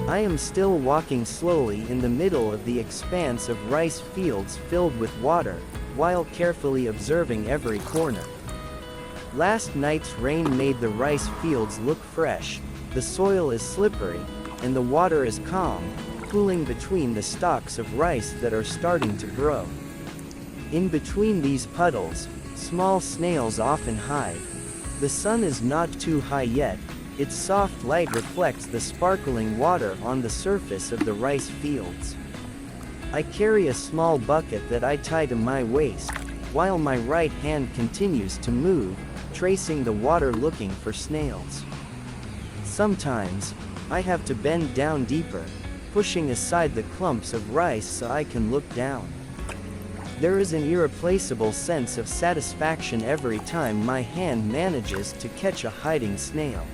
I am still walking slowly in the middle of the expanse of rice fields filled with water, while carefully observing every corner. Last night's rain made the rice fields look fresh, the soil is slippery, and the water is calm, cooling between the stalks of rice that are starting to grow. In between these puddles, small snails often hide. The sun is not too high yet, its soft light reflects the sparkling water on the surface of the rice fields. I carry a small bucket that I tie to my waist, while my right hand continues to move, tracing the water looking for snails. Sometimes, I have to bend down deeper, pushing aside the clumps of rice so I can look down. There is an irreplaceable sense of satisfaction every time my hand manages to catch a hiding snail.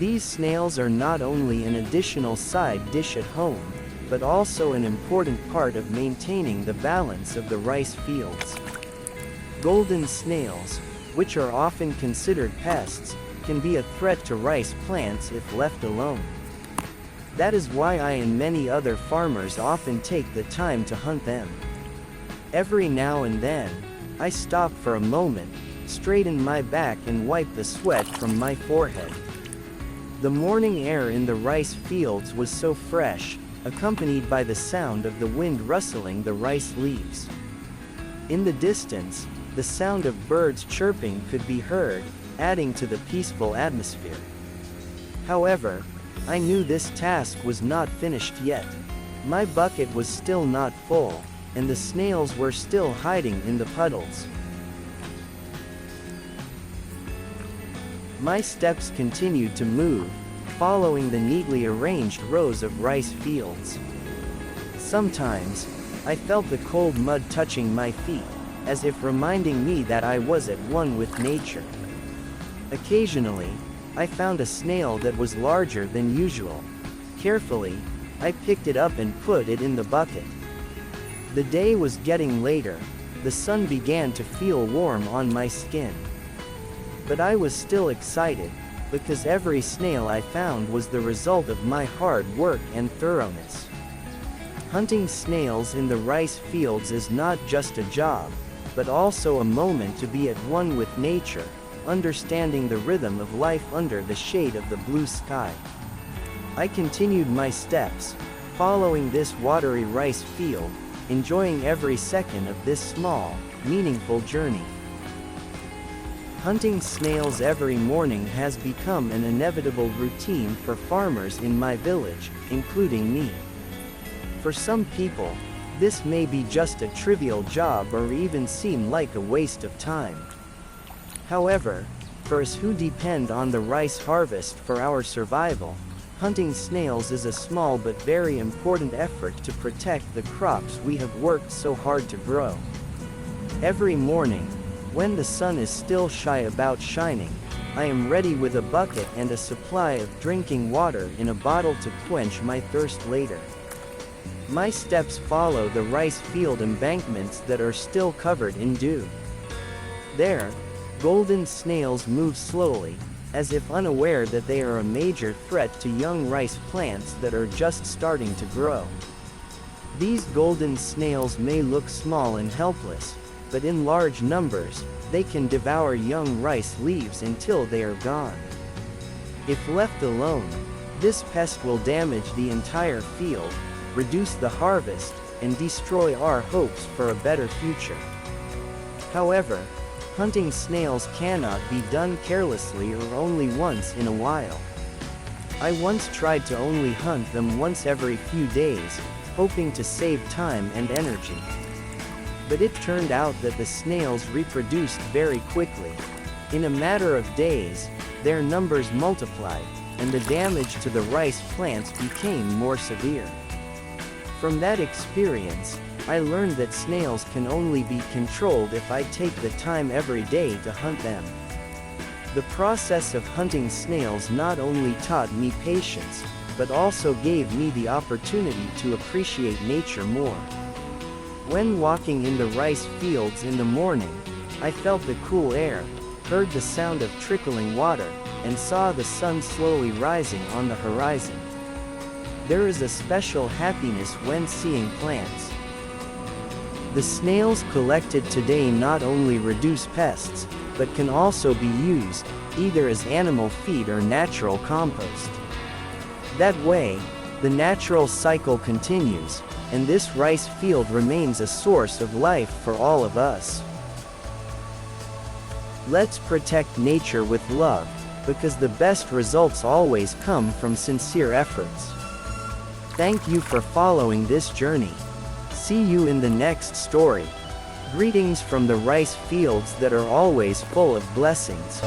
These snails are not only an additional side dish at home, but also an important part of maintaining the balance of the rice fields. Golden snails, which are often considered pests, can be a threat to rice plants if left alone. That is why I and many other farmers often take the time to hunt them. Every now and then, I stop for a moment, straighten my back and wipe the sweat from my forehead. The morning air in the rice fields was so fresh, accompanied by the sound of the wind rustling the rice leaves. In the distance, the sound of birds chirping could be heard, adding to the peaceful atmosphere. However, I knew this task was not finished yet. My bucket was still not full, and the snails were still hiding in the puddles. My steps continued to move, following the neatly arranged rows of rice fields. Sometimes, I felt the cold mud touching my feet, as if reminding me that I was at one with nature. Occasionally, I found a snail that was larger than usual. Carefully, I picked it up and put it in the bucket. The day was getting later, the sun began to feel warm on my skin. But I was still excited, because every snail I found was the result of my hard work and thoroughness. Hunting snails in the rice fields is not just a job, but also a moment to be at one with nature, understanding the rhythm of life under the shade of the blue sky. I continued my steps, following this watery rice field, enjoying every second of this small, meaningful journey. Hunting snails every morning has become an inevitable routine for farmers in my village, including me. For some people, this may be just a trivial job or even seem like a waste of time. However, for us who depend on the rice harvest for our survival, hunting snails is a small but very important effort to protect the crops we have worked so hard to grow. Every morning, when the sun is still shy about shining, I am ready with a bucket and a supply of drinking water in a bottle to quench my thirst later. My steps follow the rice field embankments that are still covered in dew. There, golden snails move slowly, as if unaware that they are a major threat to young rice plants that are just starting to grow. These golden snails may look small and helpless, but in large numbers, they can devour young rice leaves until they are gone. If left alone, this pest will damage the entire field, reduce the harvest, and destroy our hopes for a better future. However, hunting snails cannot be done carelessly or only once in a while. I once tried to only hunt them once every few days, hoping to save time and energy. But it turned out that the snails reproduced very quickly. In a matter of days, their numbers multiplied, and the damage to the rice plants became more severe. From that experience, I learned that snails can only be controlled if I take the time every day to hunt them. The process of hunting snails not only taught me patience, but also gave me the opportunity to appreciate nature more. When walking in the rice fields in the morning, I felt the cool air, heard the sound of trickling water, and saw the sun slowly rising on the horizon. there is a special happiness when seeing plants. The snails collected today not only reduce pests, but can also be used, either as animal feed or natural compost. That way, the natural cycle continues, and this rice field remains a source of life for all of us. Let's protect nature with love, because the best results always come from sincere efforts. Thank you for following this journey. See you in the next story. Greetings from the rice fields that are always full of blessings.